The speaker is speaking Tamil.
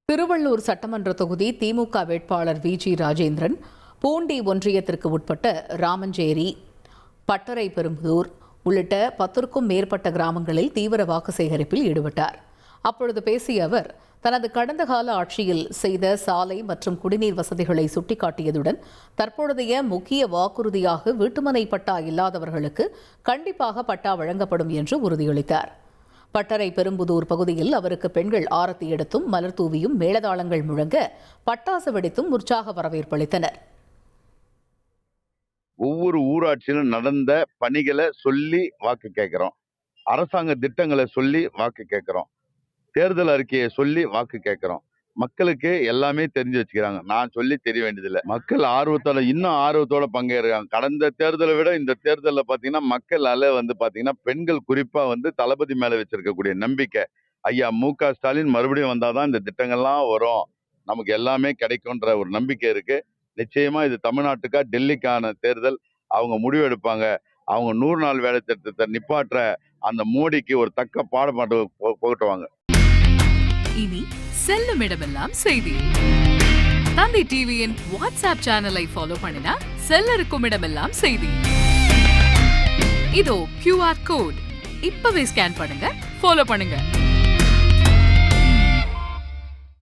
திருவள்ளூர் சட்டமன்ற தொகுதி திமுக வேட்பாளர் வி.ஜி. ராஜேந்திரன் பூண்டி ஒன்றியத்திற்கு உட்பட்ட ராமஞ்சேரி, பட்டரை பெரும்புதூர் உள்ளிட்ட 10க்கும் மேற்பட்ட கிராமங்களில் தீவிர வாக்கு சேகரிப்பில் ஈடுபட்டார். அப்பொழுது பேசிய அவர், தனது கடந்த கால ஆட்சியில் செய்த சாலை மற்றும் குடிநீர் வசதிகளை சுட்டிக்காட்டியதுடன் தற்பொழுதைய முக்கிய வாக்குறுதியாக வீட்டுமனை பட்டா இல்லாதவர்களுக்கு கண்டிப்பாக பட்டா வழங்கப்படும் என்று உறுதியளித்தார். பட்டரை பெரும்புதூர் பகுதியில் அவருக்கு பெண்கள் ஆரத்தி எடுத்தும் மலர் தூவியும் மேளதாளங்கள் முழங்க பட்டாசு வெடித்தும் உற்சாக வரவேற்பளித்தனர். ஒவ்வொரு ஊராட்சியிலும் நடந்த பணிகளை சொல்லி வாக்கு கேட்கிறோம். அரசாங்க திட்டங்களை சொல்லி வாக்கு கேட்கிறோம். தேர்தல் அறிக்கையை சொல்லி வாக்கு கேட்கிறோம். மக்களுக்கு எல்லாமே தெரிஞ்சு வச்சுக்கிறாங்க. நான் சொல்லி தெரிய வேண்டியதில்லை. மக்கள் இன்னும் ஆர்வத்தோட பங்கேற்கிறாங்க. கடந்த தேர்தலை விட இந்த தேர்தலில் பார்த்தீங்கன்னா மக்களால பார்த்தீங்கன்னா பெண்கள் குறிப்பா தளபதி மேல வச்சிருக்கக்கூடிய நம்பிக்கை, ஐயா மு.க. ஸ்டாலின் மறுபடியும் வந்தாதான் இந்த திட்டங்கள்லாம் வரும், நமக்கு எல்லாமே கிடைக்கும்ன்ற ஒரு நம்பிக்கை இருக்கு. நிச்சயமா இது தமிழ்நாட்டுக்கா டெல்லிக்கான தேர்தல். அவங்க முடிவு எடுப்பாங்க. அவங்க 100 நாள் வேலை திட்டத்தை நிப்பாற்ற அந்த மோடிக்கு ஒரு தக்க பாடப்பாட்டு புகட்டுவாங்க. இனி செல்லும் இடமெல்லாம் செய்தி. தந்தி டிவியின் வாட்ஸ்அப் சேனலை ஃபாலோ பண்ணினா செல்ல இருக்கும் இடமெல்லாம் செய்தி. இதோ QR கோட் இப்பவே ஸ்கேன் பண்ணுங்க, ஃபாலோ பண்ணுங்க.